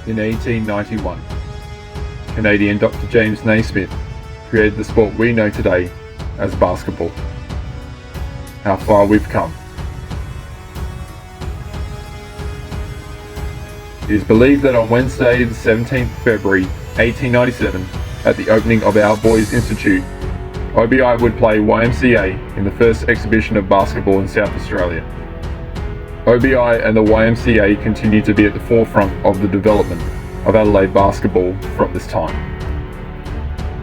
In 1891, Canadian Dr. James Naismith created the sport we know today as basketball. How far we've come. It is believed that on Wednesday, the 17th of February 1897, at the opening of our Boys Institute, OBI would play YMCA in the first exhibition of basketball in South Australia. OBI and the YMCA continue to be at the forefront of the development of Adelaide basketball from this time.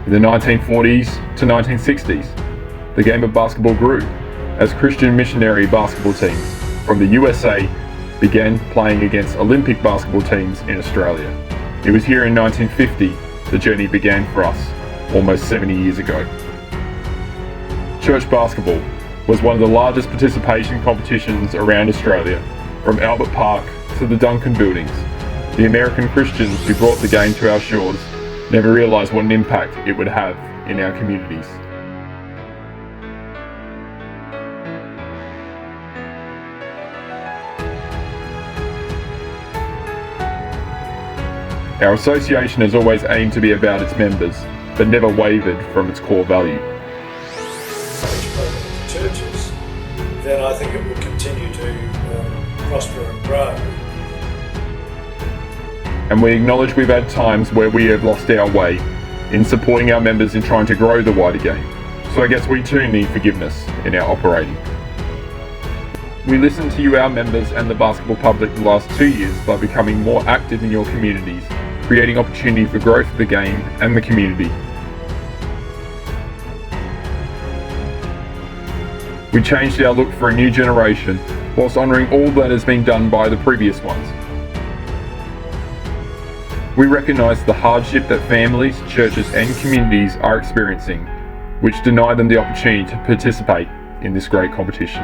In the 1940s to 1960s, the game of basketball grew as Christian missionary basketball teams from the USA began playing against Olympic basketball teams in Australia. It was here in 1950 the journey began for us, almost 70 years ago. Church basketball was one of the largest participation competitions around Australia, from Albert Park to the Duncan buildings. The American Christians who brought the game to our shores never realised what an impact it would have in our communities. Our association has always aimed to be about its members, but never wavered from its core value. Churches, then I think it will continue to prosper and grow. And we acknowledge we've had times where we have lost our way in supporting our members in trying to grow the wider game. So I guess we too need forgiveness in our operating. We listened to you, our members, and the basketball public the last 2 years by becoming more active in your communities, creating opportunity for growth of the game and the community. We changed our look for a new generation whilst honouring all that has been done by the previous ones. We recognise the hardship that families, churches and communities are experiencing, which deny them the opportunity to participate in this great competition.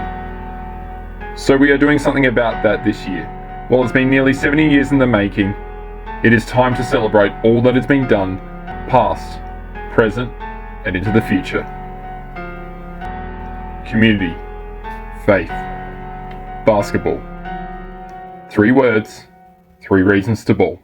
So we are doing something about that this year. While it's been nearly 70 years in the making, it is time to celebrate all that has been done, past, present and into the future. Community, faith, basketball. 3 words, 3 reasons to ball.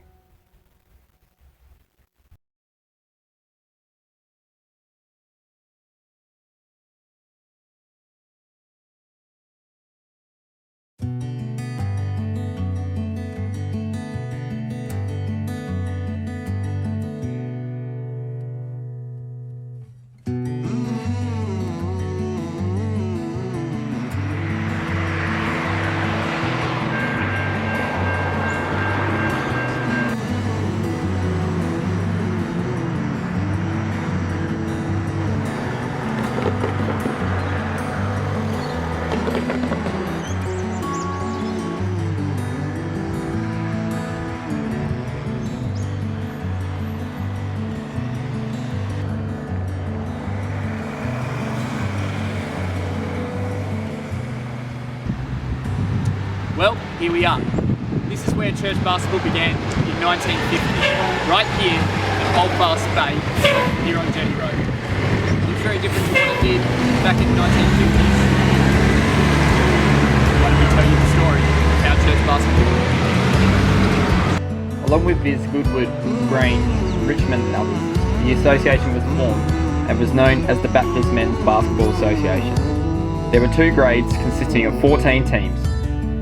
Well, here we are. This is where church basketball began in 1950, right here at Holdfast Bay, here on Jetty Road. Looks very different to what it did back in the 1950s. Why don't we tell you the story of how church basketball began? Along with Viz, Goodwood, Green, Richmond and others, the association was formed and was known as the Baptist Men's Basketball Association. There were 2 grades consisting of 14 teams,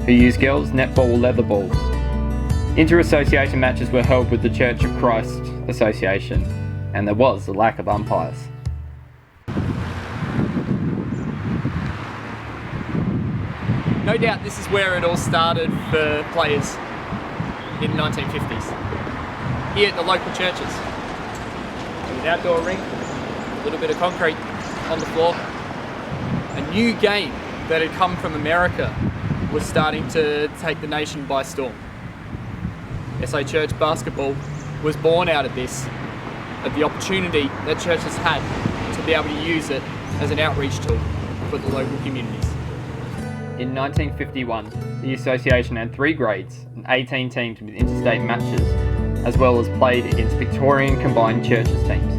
who used girls' netball leather balls. Inter-association matches were held with the Church of Christ Association, and there was a lack of umpires. No doubt this is where it all started for players in the 1950s. Here at the local churches. An outdoor rink, a little bit of concrete on the floor. A new game that had come from America was starting to take the nation by storm. SA Church basketball was born out of this, of the opportunity that churches had to be able to use it as an outreach tool for the local communities. In 1951, the association had 3 grades and 18 teams with interstate matches, as well as played against Victorian combined churches teams.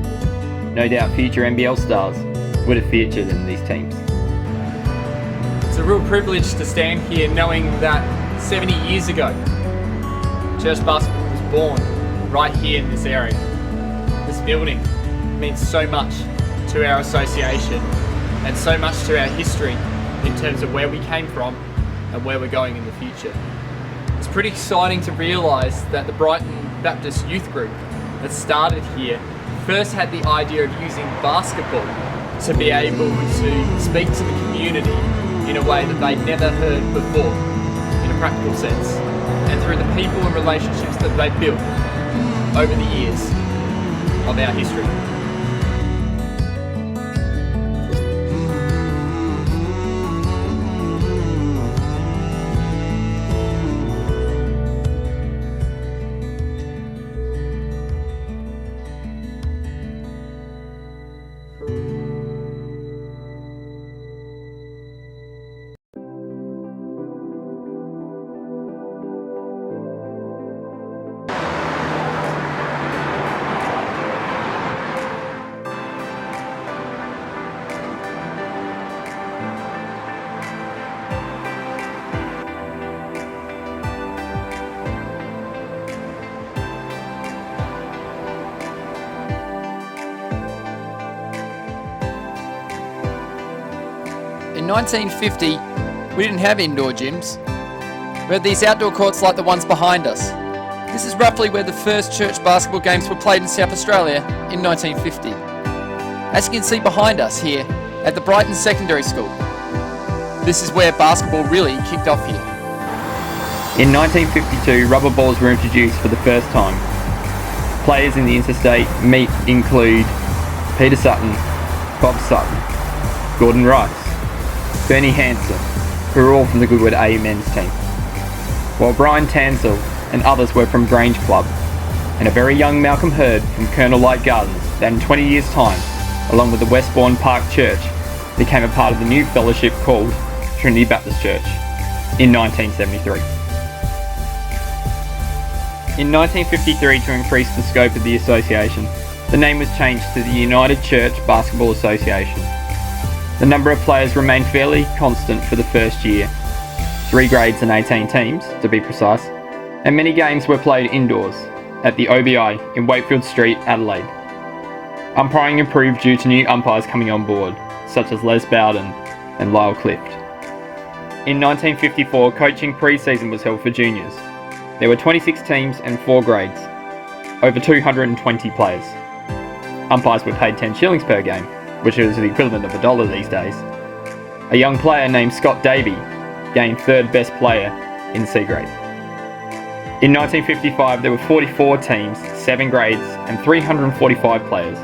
No doubt future NBL stars would have featured in these teams. It's a real privilege to stand here knowing that 70 years ago, church basketball was born right here in this area. This building means so much to our association and so much to our history in terms of where we came from and where we're going in the future. It's pretty exciting to realise that the Brighton Baptist Youth Group that started here first had the idea of using basketball to be able to speak to the community in a way that they'd never heard before, in a practical sense, and through the people and relationships that they've built over the years of our history. In 1950, we didn't have indoor gyms. We had these outdoor courts like the ones behind us. This is roughly where the first church basketball games were played in South Australia in 1950. As you can see behind us here at the Brighton Secondary School, this is where basketball really kicked off here. In 1952, rubber balls were introduced for the first time. Players in the interstate meet include Peter Sutton, Bob Sutton, Gordon Rice, Bernie Hansen, who are all from the Goodwood A men's team, while Brian Tansell and others were from Grange Club, and a very young Malcolm Hurd from Colonel Light Gardens that in 20 years' time, along with the Westbourne Park Church, became a part of the new fellowship called Trinity Baptist Church in 1973. In 1953, to increase the scope of the association, the name was changed to the United Church Basketball Association. The number of players remained fairly constant for the first year, 3 grades and 18 teams to be precise, and many games were played indoors at the OBI in Wakefield Street, Adelaide. Umpiring improved due to new umpires coming on board, such as Les Bowden and Lyle Clift. In 1954, coaching pre-season was held for juniors. There were 26 teams and 4 grades, over 220 players. Umpires were paid 10 shillings per game, which is the equivalent of $1 these days. A young player named Scott Davey gained 3rd best player in C grade. In 1955, there were 44 teams, 7 grades and 345 players.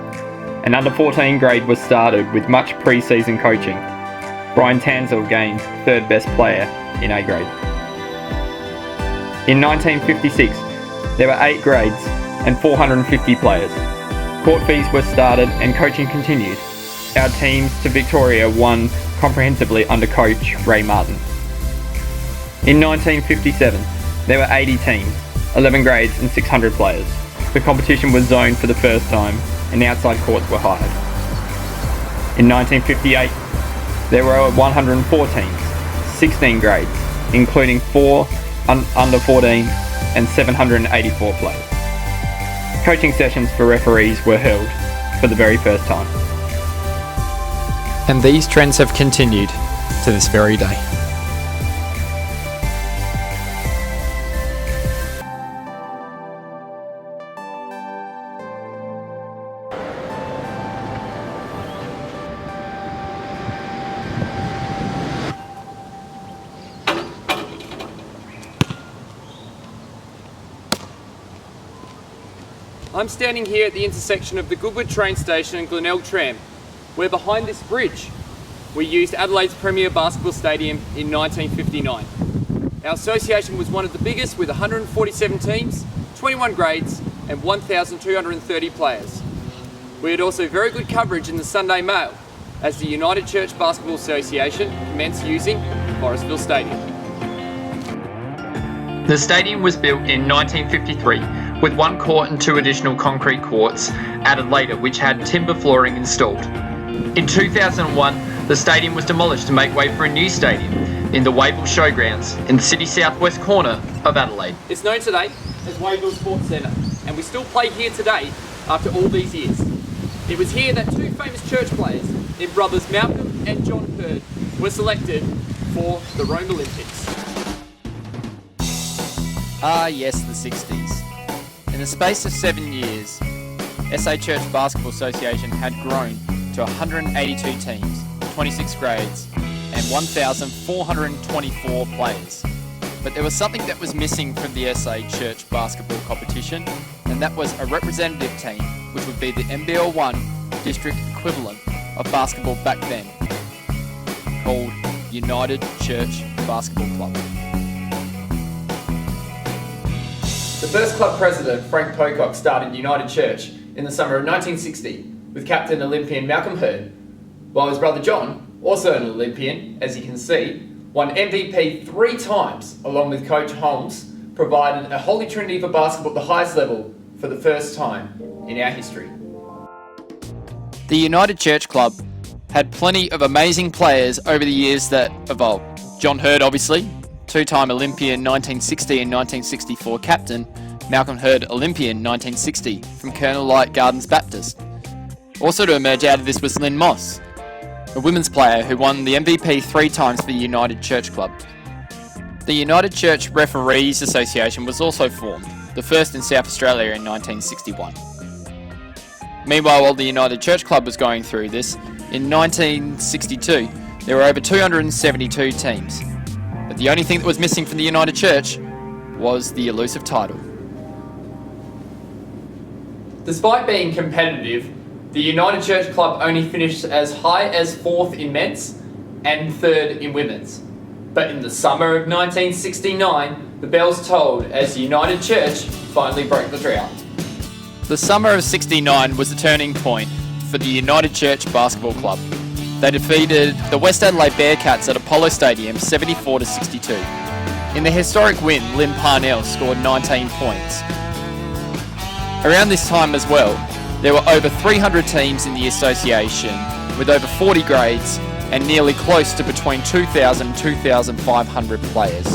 An under 14 grade was started with much pre-season coaching. Brian Tansell gained 3rd best player in A grade. In 1956, there were 8 grades and 450 players. Court fees were started and coaching continued. Our teams to Victoria won comprehensively under coach Ray Martin. In 1957, there were 80 teams, 11 grades and 600 players. The competition was zoned for the first time and outside courts were hired. In 1958, there were 104 teams, 16 grades, including 4 under 14 and 784 players. Coaching sessions for referees were held for the very first time. And these trends have continued to this very day. I'm standing here at the intersection of the Goodwood train station and Glenelg tram, where behind this bridge we used Adelaide's premier basketball stadium in 1959. Our association was one of the biggest with 147 teams, 21 grades and 1,230 players. We had also very good coverage in the Sunday Mail as the United Church Basketball Association commenced using Forestville Stadium. The stadium was built in 1953 with 1 court and 2 additional concrete courts added later which had timber flooring installed. In 2001, the stadium was demolished to make way for a new stadium, in the Wayville Showgrounds in the city southwest corner of Adelaide. It's known today as Wayville Sports Centre, and we still play here today after all these years. It was here that two famous church players, their brothers Malcolm and John Hurd, were selected for the Rome Olympics. Ah yes, the 60s. In the space of 7 years, SA Church Basketball Association had grown to 182 teams, 26 grades, and 1,424 players. But there was something that was missing from the SA Church basketball competition, and that was a representative team, which would be the NBL1 district equivalent of basketball back then, called United Church Basketball Club. The first club president, Frank Pocock, started United Church in the summer of 1960 with captain Olympian Malcolm Hurd, while his brother John, also an Olympian, as you can see, won MVP 3 times, along with Coach Holmes, provided a holy trinity for basketball at the highest level for the first time in our history. The United Church Club had plenty of amazing players over the years that evolved. John Hurd, obviously, two-time Olympian 1960 and 1964 captain, Malcolm Hurd Olympian 1960 from Colonel Light Gardens Baptist. Also to emerge out of this was Lynn Moss, a women's player who won the MVP 3 times for the United Church Club. The United Church Referees Association was also formed, the first in South Australia in 1961. Meanwhile, while the United Church Club was going through this, in 1962 there were over 272 teams. But the only thing that was missing from the United Church was the elusive title. Despite being competitive, the United Church Club only finished as high as 4th in men's and 3rd in women's. But in the summer of 1969, the bells tolled as United Church finally broke the drought. The summer of '69 was the turning point for the United Church Basketball Club. They defeated the West Adelaide Bearcats at Apollo Stadium 74-62. In the historic win, Lynn Parnell scored 19 points. Around this time as well, there were over 300 teams in the association with over 40 grades and nearly close to between 2,000 and 2,500 players.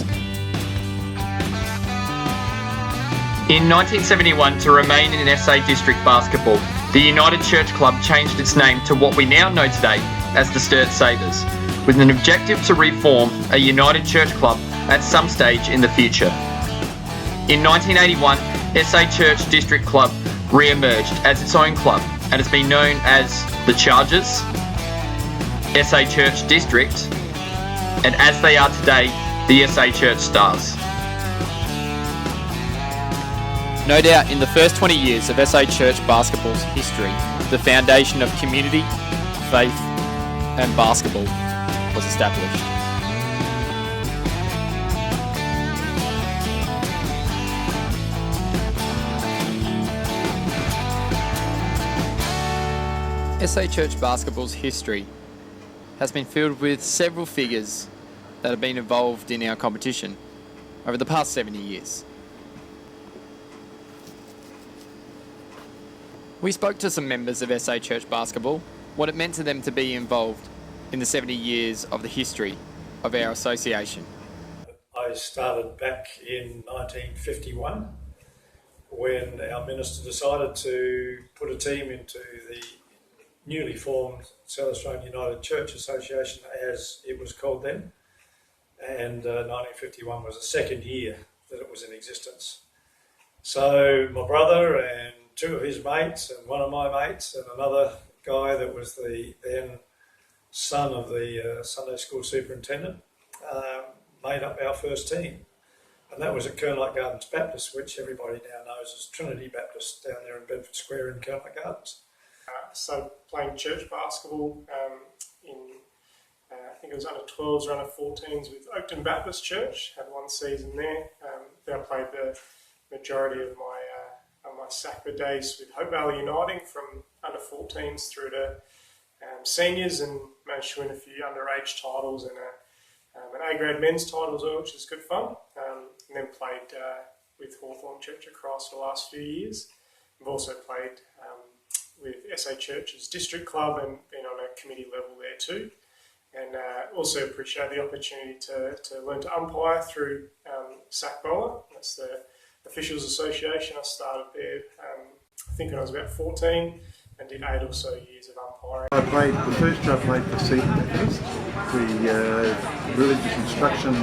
In 1971, to remain in SA District Basketball, the United Church Club changed its name to what we now know today as the Sturt Sabres, with an objective to reform a United Church Club at some stage in the future. In 1981, SA Church District Club re-emerged as its own club and has been known as the Chargers, SA Church District, and as they are today, the SA Church Stars. No doubt in the first 20 years of SA Church basketball's history, the foundation of community, faith and basketball was established. SA Church basketball's history has been filled with several figures that have been involved in our competition over the past 70 years. We spoke to some members of SA Church Basketball, what it meant to them to be involved in the 70 years of the history of our association. I started back in 1951 when our minister decided to put a team into the newly formed South Australian United Church Association, as it was called then, and 1951 was the second year that it was in existence. So my brother and 2 of his mates and 1 of my mates and another guy that was the then son of the Sunday school superintendent made up our first team. And that was at Colonel Gardens Baptist, which everybody now knows as Trinity Baptist down there in Bedford Square in Colonel Gardens. I started playing church basketball I think it was under 12s or under 14s with Oakton Baptist Church. Had 1 season there. Then I played the majority of my SACBA days with Hope Valley Uniting from under 14s through to seniors, and managed to win a few underage titles and an A-grade men's title as well, which is good fun. And then played with Hawthorn Church across the last few years. I've also played with SA Church's district club and been on a committee level there too. and also appreciate the opportunity to learn to umpire through SACBA. That's the Officials Association. I started there, I think when I was about 14, and did 8 or so years of umpiring. The first year I played for Seaton Methodist. The religious instruction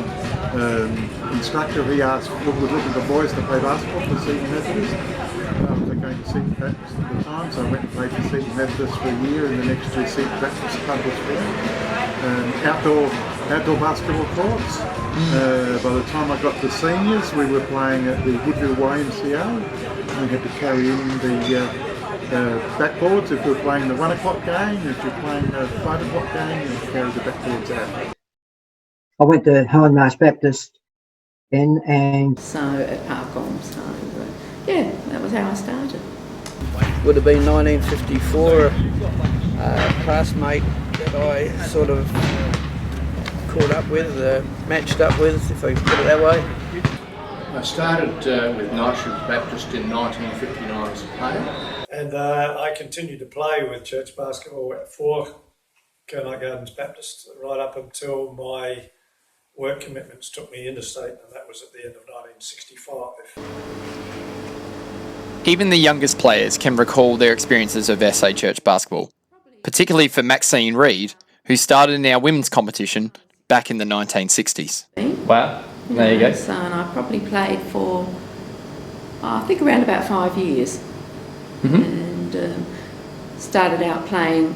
instructor, he was looking for boys to play basketball for Seaton Methodist. I was going to Seaton Baptist at the time, so I went and played for Seaton Methodist for a year, and the next year Seaton Baptist Club was there. Outdoor basketball courts. By the time I got to seniors, we were playing at the Woodville YMCA. We had to carry in the backboards if we were playing the 1 o'clock game. If you're playing the 5 o'clock game, you carry the backboards out. I went to Hindmarsh Baptist then, and so at Parkholm, so yeah, that was how I started. Would have been 1954, a classmate that I sort of caught up with, matched up with, if I can put it that way. I started with Nigel Baptist in 1959 as a player. And I continued to play with church basketball for Kernite Gardens Baptist right up until my work commitments took me interstate, and that was at the end of 1965. Even the youngest players can recall their experiences of SA Church basketball, particularly for Maxine Reid, who started in our women's competition back in the 1960s. Wow, there you go. So, and I probably played for, I think, around about 5 years. And started out playing,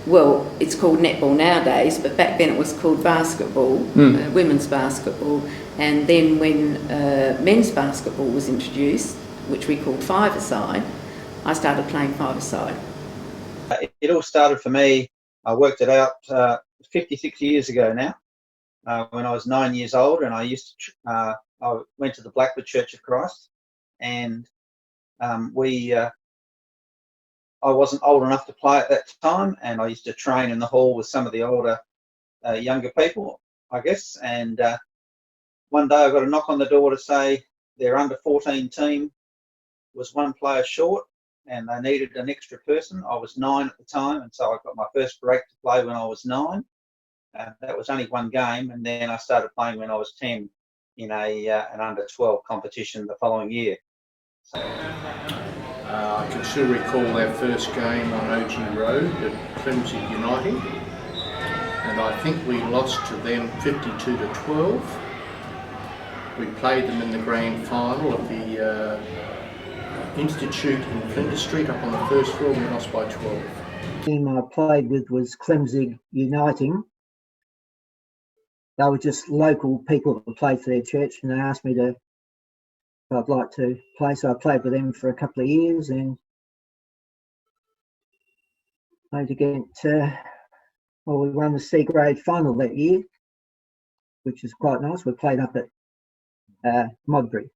well, it's called netball nowadays, but back then it was called basketball, women's basketball. And then when men's basketball was introduced, which we called five-a-side, I started playing five-a-side. It all started for me, I worked it out 56 years ago now, when I was 9 years old, and I went to the Blackwood Church of Christ, and I wasn't old enough to play at that time, and I used to train in the hall with some of the older, younger people, I guess. And one day I got a knock on the door to say their under 14 team was one player short, and they needed an extra person. I was 9 at the time, and so I got my first break to play when I was 9. That was only one game, and then I started playing when I was 10 in an under 12 competition the following year. I can still recall our first game on OG Road at Clemson United, and I think we lost to them 52-12. We played them in the grand final of the Institute in Flinders Street up on the first floor. We lost by 12. the team I played with was Clemson Uniting. They were just local people that played for their church, and they asked me if I'd like to play, so I played with them for a couple of years and played against, we won the C grade final that year, which was quite nice. We played up at Modbury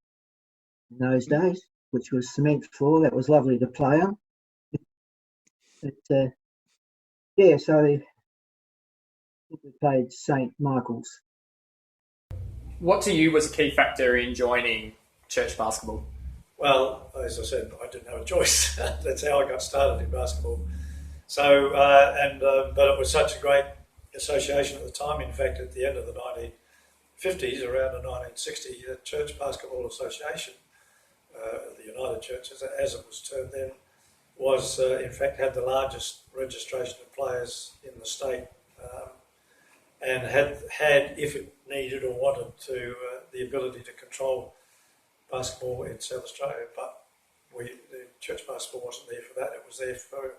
in those days, which was cement floor. That was lovely to play on. But yeah, so we played St Michael's. What to you was a key factor in joining church basketball? Well, as I said, I didn't have a choice. That's how I got started in basketball. So, but it was such a great association at the time. In fact, at the end of the 1950s, around the 1960, the Church Basketball Association, the United Churches, as it was termed then, was in fact had the largest registration of players in the state, and had, if it needed or wanted to, the ability to control basketball in South Australia. But the church basketball wasn't there for that. It was there for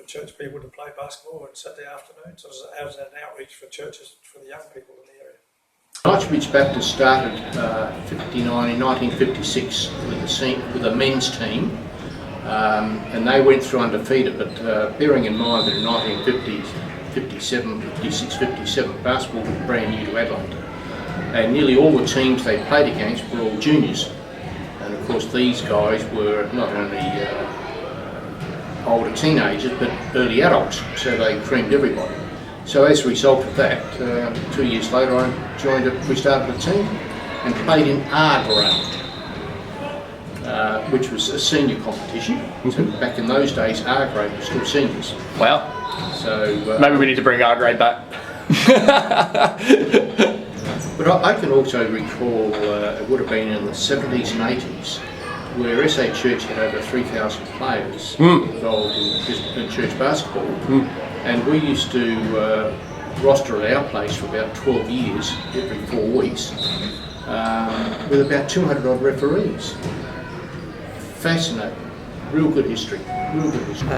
church people to play basketball on Saturday afternoons. So it was an outreach for churches, for the young people in the area. Knightsbridge Baptist started in 1956 with a men's team, and they went through undefeated, but bearing in mind that in 1950s, 57, 56, 57, basketball was brand new to Adelaide, and nearly all the teams they played against were all juniors, and of course these guys were not only older teenagers but early adults, so they creamed everybody. So as a result of that, 2 years later we started a team and played in R grade, which was a senior competition. So back in those days, R grade was still seniors. Wow. So Maybe we need to bring our grade back. But I can also recall it would have been in the 70s and 80s where SA Church had over 3,000 players involved in church basketball, and we used to roster at our place for about 12 years, every 4 weeks, with about 200 odd referees. Fascinating, real good history, real good history.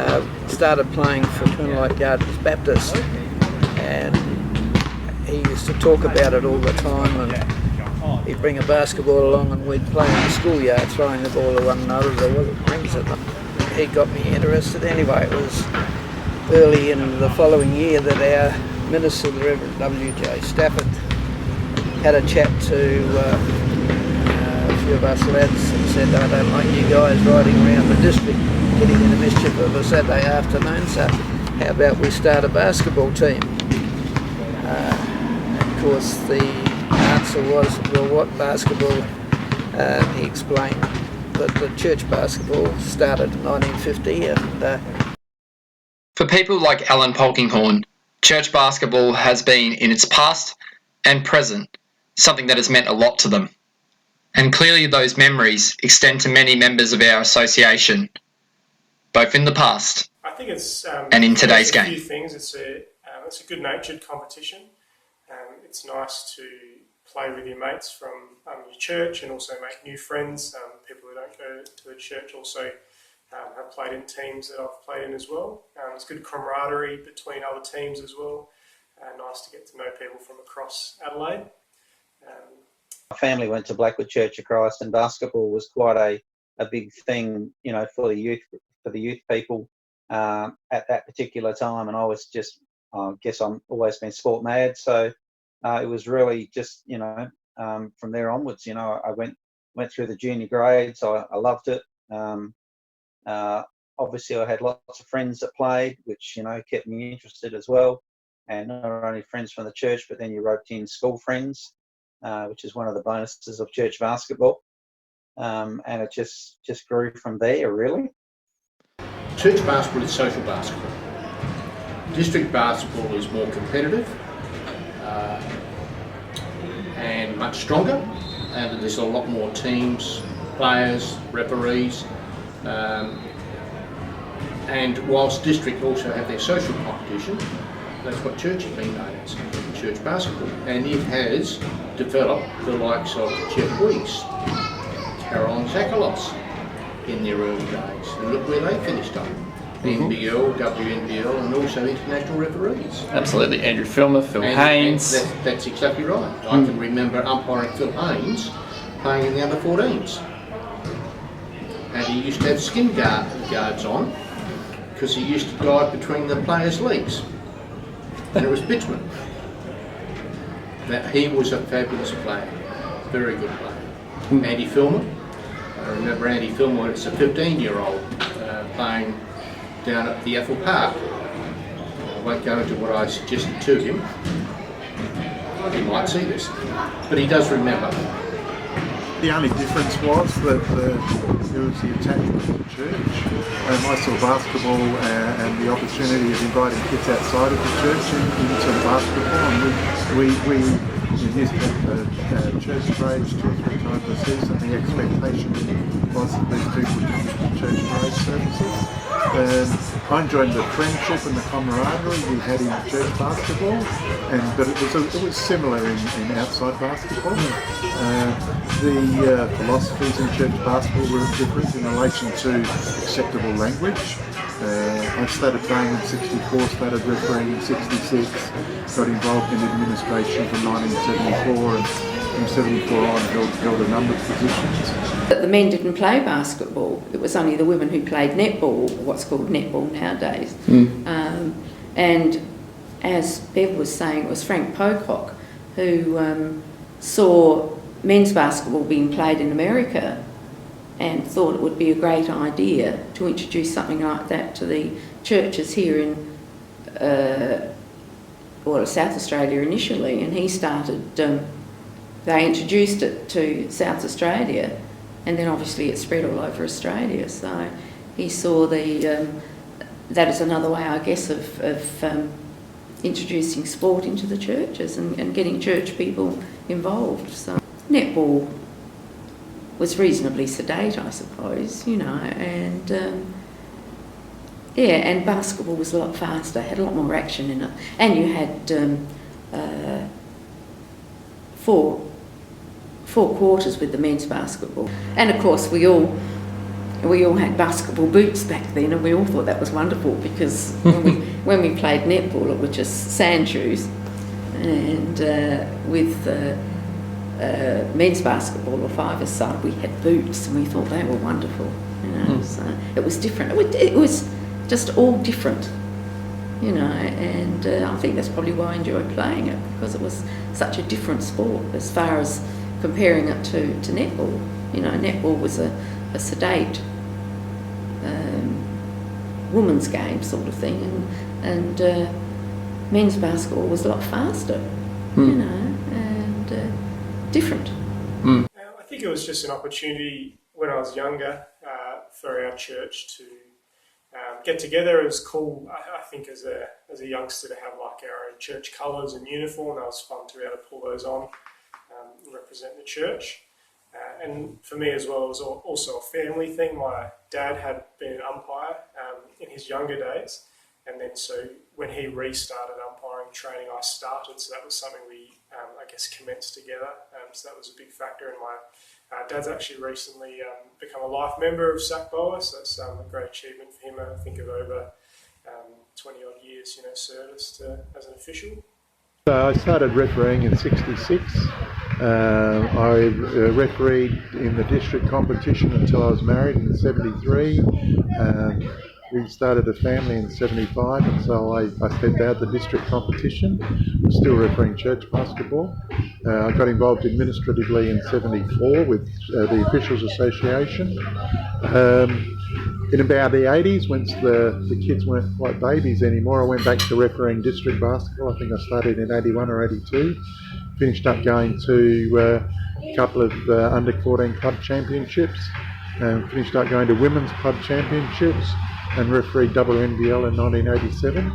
Started playing for Twin Light Gardens Baptist, and he used to talk about it all the time, and he'd bring a basketball along and we'd play in the schoolyard, throwing the ball to one another, the rings at them. He got me interested anyway. It was early in the following year that our minister, the Reverend W.J. Stafford, had a chat to a few of us lads and said, I don't like you guys riding around the district getting into mischief of a Saturday afternoon, so how about we start a basketball team? Of course the answer was, well, what basketball? He explained that the church basketball started in 1950 and For people like Alan Polkinghorne, church basketball has been in its past and present something that has meant a lot to them. And clearly those memories extend to many members of our association, both in the past I think it's and in today's a few game. things. It's a good-natured competition. It's nice to play with your mates from your church and also make new friends. People who don't go to the church also have played in teams that I've played in as well. There's good camaraderie between other teams as well. Nice to get to know people from across Adelaide. My family went to Blackwood Church of Christ, and basketball was quite a big thing, you know, for the youth people at that particular time. And I was just, I guess I'm always been sport mad, so it was really just, you know, from there onwards, you know, I went through the junior grades. I loved it. Obviously, I had lots of friends that played, which, you know, kept me interested as well. And not only friends from the church, but then you roped in school friends, which is one of the bonuses of church basketball. And it just grew from there, really. Church basketball is social basketball. District basketball is more competitive and much stronger, and there's a lot more teams, players, referees, and whilst district also have their social competition, that's what church has been known as, church basketball, and it has developed the likes of Jeff Weeks, Caroline Zakalos in their early days, and look where they finished up. NBL, WNBL, and also international referees. Absolutely, Andrew Filmer, Phil Haynes. That's exactly right. I can remember umpiring Phil Haynes playing in the under 14s. And he used to have skin guards on because he used to dive between the players' legs. And it was bitumen. That he was a fabulous player, very good player. Andy Filmer. I remember Andy Filmer as a 15-year-old playing down at the Ethel Park. I won't go into what I suggested to him. He might see this, but he does remember. The only difference was that there was the attachment to church. I saw basketball and the opportunity of inviting kids outside of the church into basketball, and we used to church grades 2 or 3 times a season. The expectation was that these people would come to church grade services. I enjoyed the friendship and the camaraderie we had in church basketball, but it was similar in outside basketball. The philosophies in church basketball were different in relation to acceptable language. I started playing in 64, started refereeing in 66, got involved in administration from 1974, and from 74 on held a number of positions. But the men didn't play basketball. It was only the women who played netball, what's called netball nowadays. And as Bev was saying, it was Frank Pocock who saw men's basketball being played in America and thought it would be a great idea to introduce something like that to the churches here in South Australia initially. And he started, they introduced it to South Australia, and then obviously it spread all over Australia. So he saw the that is another way, I guess, of introducing sport into the churches and getting church people involved. So netball was reasonably sedate, I suppose, you know, and yeah, and basketball was a lot faster, had a lot more action in it, and you had four quarters with the men's basketball, and of course we all had basketball boots back then, and we all thought that was wonderful because when we played netball it was just sand shoes, and with men's basketball or five-a-side we had boots, and we thought they were wonderful, you know. So it was different. It was just all different, you know, and I think that's probably why I enjoyed playing it, because it was such a different sport as far as comparing it to netball. You know, netball was a sedate women's game sort of thing, and men's basketball was a lot faster, you know, and different. I think it was just an opportunity when I was younger for our church to get together. It was cool, I think, as a youngster to have like our own church colours and uniform. That was fun to be able to pull those on and represent the church. And for me as well, it was also a family thing. My dad had been an umpire in his younger days, and then so when he restarted umpiring training, I started. So that was something we, I guess, commenced together. So that was a big factor. And my dad's actually recently become a life member of SACBA, so that's a great achievement for him. I think of over 20 odd years, you know, service as an official. I started refereeing in '66. I refereed in the district competition until I was married in '73. We started a family in '75, and so I stepped out the district competition. I'm still refereeing church basketball. I got involved administratively in '74 with the Officials Association. In about the 80s, once the kids weren't quite babies anymore, I went back to refereeing district basketball. I think I started in 81 or 82. Finished up going to a couple of under 14 club championships, and finished up going to women's club championships, and refereed WNBL in 1987.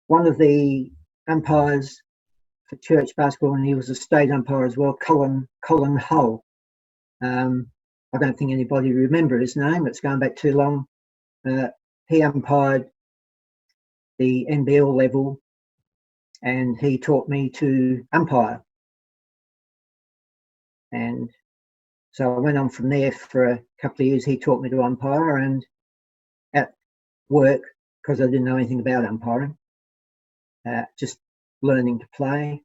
One of the umpires for church basketball, and he was a state umpire as well, Colin Hull. I don't think anybody remember his name. It's going back too long. He umpired the NBL level, and he taught me to umpire. And so I went on from there for a couple of years. He taught me to umpire, and at work, because I didn't know anything about umpiring, just learning to play.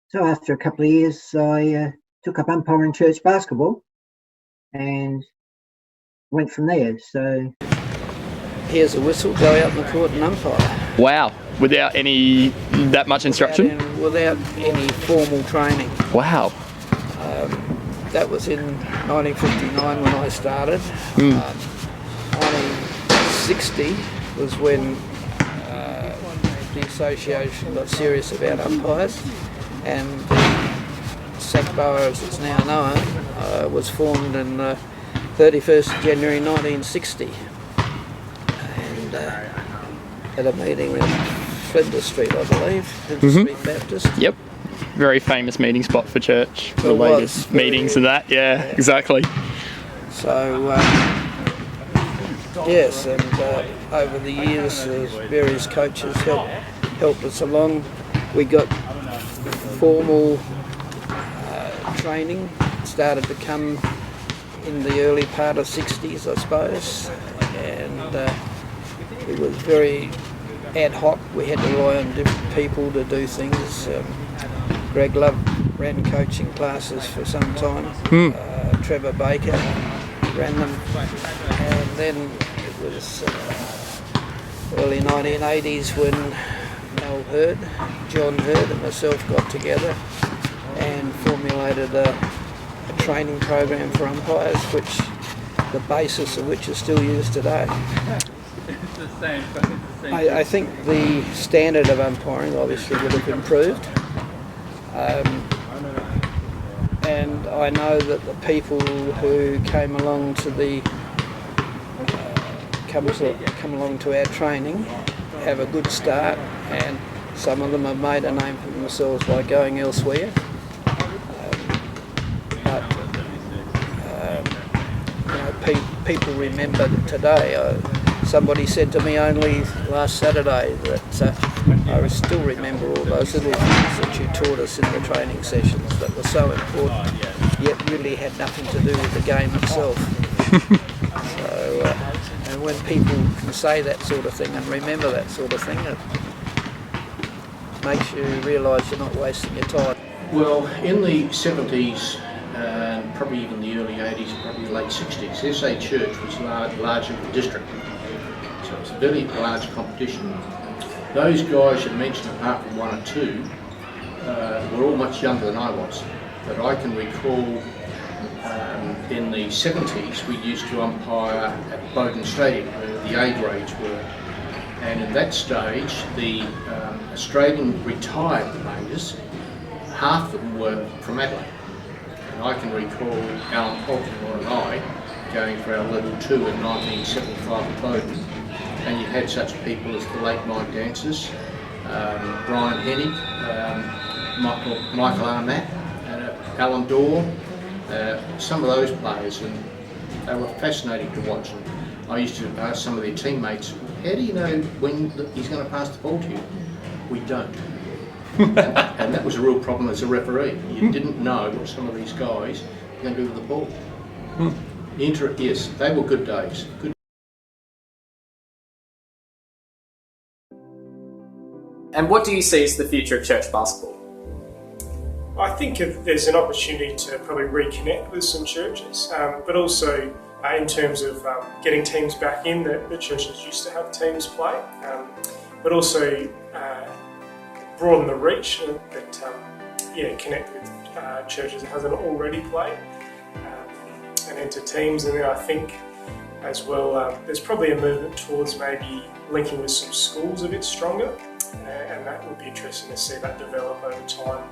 So after a couple of years, I took up umpiring church basketball and went from there. So here's a whistle, go out in the court and umpire. Wow, without that much instruction? Without any formal training. Wow. That was in 1959 when I started. 1960 was when the association got serious about umpires, and the SACBA, as it's now known, was formed in 31st of January 1960, and at a meeting at Flinders Street, I believe, Flinders Street Baptist. Yep. Very famous meeting spot for church related meetings and that. Yeah, exactly. So yes, and over the years, various coaches helped us along. We got formal training, started to come in the early part of '60s, I suppose, and it was very ad hoc. We had to rely on different people to do things. Greg Love ran coaching classes for some time. Trevor Baker ran them, and then it was early 1980s when Mel Hurd, John Hurd and myself got together and formulated a training program for umpires, which the basis of which is still used today. It's the same. I think the standard of umpiring obviously would have improved. And I know that the people who came along to the come along to our training, have a good start, and some of them have made a name for themselves by going elsewhere. People remember today. Somebody said to me only last Saturday that I still remember all those little things that you taught us in the training sessions that were so important, yet really had nothing to do with the game itself. And when people can say that sort of thing and remember that sort of thing, it makes you realise you're not wasting your time. Well, in the 70s, and probably even the early 80s, probably late 60s, SA Church was larger than district. So it's a very large competition. Those guys you mentioned, apart from one or two, were all much younger than I was. But I can recall in the 70s we used to umpire at Bowden Stadium where the A grades were. And at that stage the Australian retired players, half of them were from Adelaide. And I can recall Alan Polkinmore and I going for our level 2 in 1975 at Bowden. And you had such people as the late Mike Dancers, Brian Hennig, Michael Arnett, Alan Dorr, some of those players, and they were fascinating to watch. And I used to ask some of their teammates, how do you know when he's going to pass the ball to you? We don't. And that was a real problem as a referee. You didn't know what some of these guys were going to do with the ball. Yes, they were good days. Good. And what do you see as the future of church basketball? I think there's an opportunity to probably reconnect with some churches, but also in terms of getting teams back in that the churches used to have teams play, but also broaden the reach that connect with churches that hasn't already played and enter teams. And then I think as well there's probably a movement towards maybe linking with some schools a bit stronger, and that would be interesting to see that develop over time.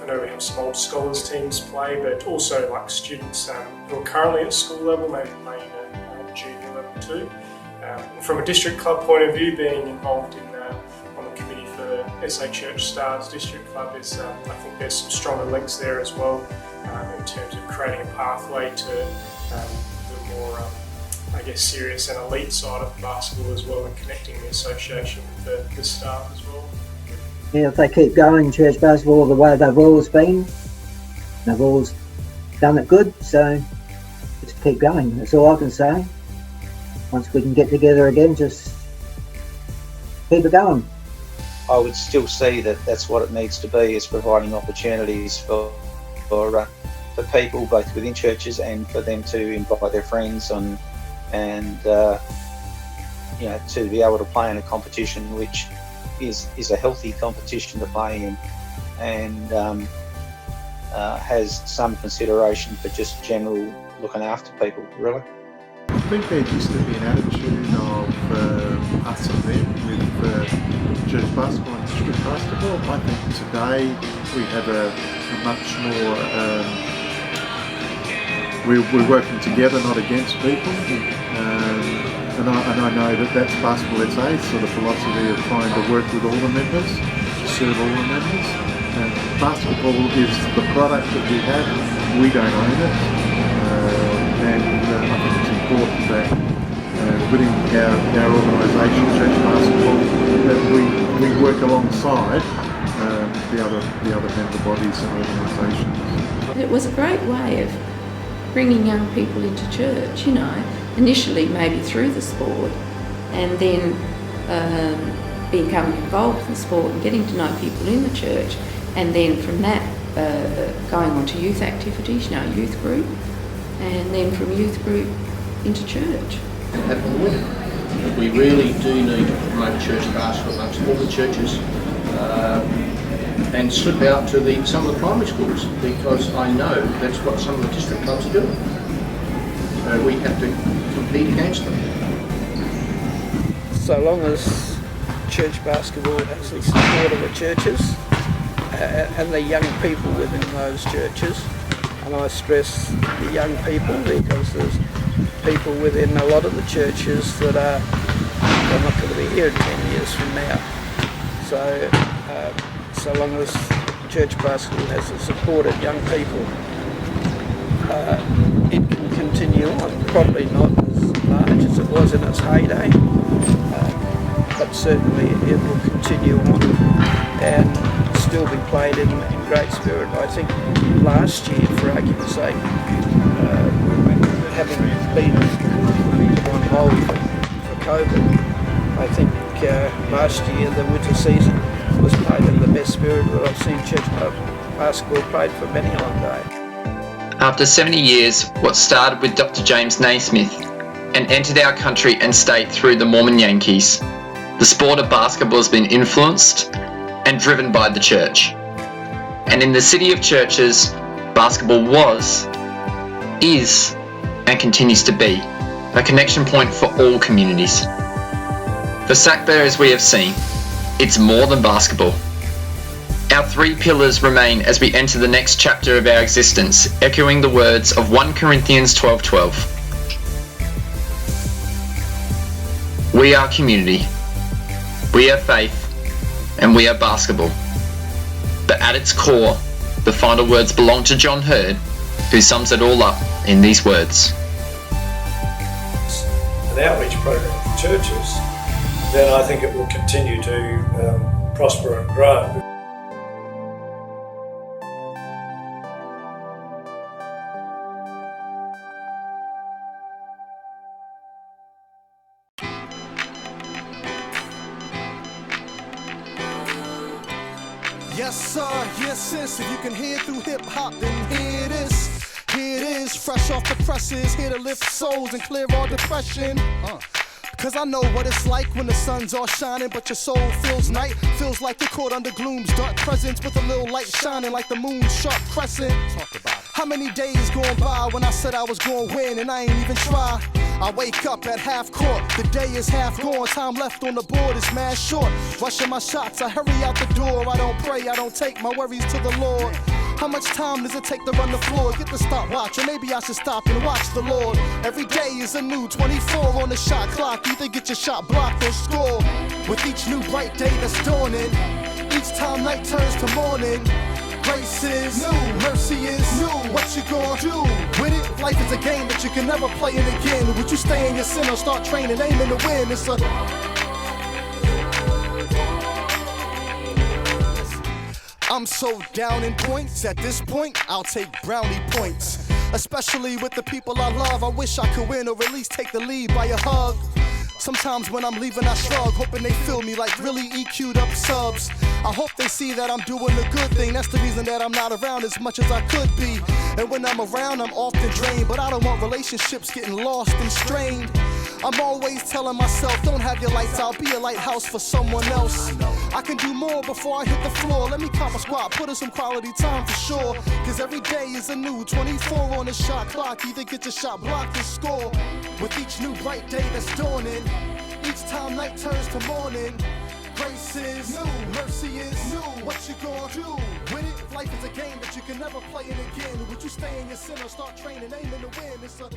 I know we have some old scholars teams play, but also like students who are currently at school level, maybe playing at junior level too. From a district club point of view, being involved on the committee for the SA Church Stars District Club is, I think there's some stronger links there as well in terms of creating a pathway to the more, serious and elite side of basketball as well, and connecting the association with the staff as well. Yeah, if they keep going church basketball the way they've always been, they've always done it good, so just keep going. That's all I can say. Once we can get together again, just keep it going. I would still see that that's what it needs to be, is providing opportunities for people both within churches and for them to invite their friends on, and to be able to play in a competition which is a healthy competition to play in, and has some consideration for just general looking after people, really. I think there used to be an attitude of us and them with church basketball and district basketball. I think today we have a much more, we're working together, not against people. And I know that that's Basketball SA's sort of philosophy of trying to work with all the members, to serve all the members. And basketball is the product that we have, we don't own it. And I think it's important that within our organisation, Church Basketball, that we work alongside the other member bodies and organisations. It was a great way of bringing young people into church, initially maybe through the sport, and then becoming involved in the sport and getting to know people in the church, and then from that going on to youth activities, youth group, and then from youth group into church. We really do need to promote church basketball amongst all the churches, and slip out to some of the primary schools, because I know that's what some of the district clubs are doing. So we have to compete against them. So long as church basketball has the support of the churches and the young people within those churches, and I stress the young people because there's people within a lot of the churches that are not going to be here in 10 years from now. So, so long as church basketball has the support of young people, it can continue on. Probably not as large as it was in its heyday, but certainly it will continue on and still be played in great spirit. I think last year, for argument's sake, having been on hold for COVID, I think last year the winter season was played in the best spirit that I've seen church basketball played for many a long day. After 70 years, what started with Dr. James Naismith and entered our country and state through the Mormon Yankees, the sport of basketball has been influenced and driven by the church. And in the city of churches, basketball was, is, and continues to be a connection point for all communities. For SACBA, as we have seen, it's more than basketball. Our three pillars remain as we enter the next chapter of our existence, echoing the words of 1 Corinthians 12:12. We are community, we are faith, and we are basketball. But at its core, the final words belong to John Hurd, who sums it all up in these words. An outreach program for churches, then I think it will continue to prosper and grow. Yes sir, yes sis, if you can hear through hip hop, then here it is. Here it is, fresh off the presses, here to lift souls and clear all depression. Cause I know what it's like when the sun's all shining, but your soul feels night. Feels like you're caught under gloom's dark presence with a little light shining like the moon's sharp crescent. Talk about it. How many days going by when I said I was gonna win and I ain't even try? I wake up at half court, the day is half gone, time left on the board is mad short. Rushing my shots, I hurry out the door, I don't pray, I don't take my worries to the Lord. How much time does it take to run the floor? Get the stopwatch, or maybe I should stop and watch the Lord. Every day is a new 24 on the shot clock, either get your shot blocked or score. With each new bright day that's dawning, each time night turns to morning. Grace is new, mercy is new. What you gonna do with it? Life is a game that you can never play it again. Would you stay in your sin or start training, aiming to win? It's a I'm so down in points, at this point, I'll take brownie points. Especially with the people I love, I wish I could win or at least take the lead by a hug. Sometimes when I'm leaving I shrug, hoping they feel me like really EQ'd up subs. I hope they see that I'm doing a good thing, that's the reason that I'm not around as much as I could be. And when I'm around I'm often drained, but I don't want relationships getting lost and strained. I'm always telling myself, don't have your lights out, be a lighthouse for someone else. I can do more before I hit the floor, let me cop a squat, put in some quality time for sure. Cause every day is a new 24 on the shot clock, either get your shot blocked or score. With each new bright day that's dawning, each time night turns to morning. Grace is new, mercy is new. What you gonna do with it? Life is a game that you can never play it again. Would you stay in your sin or start training, aiming to win? It's a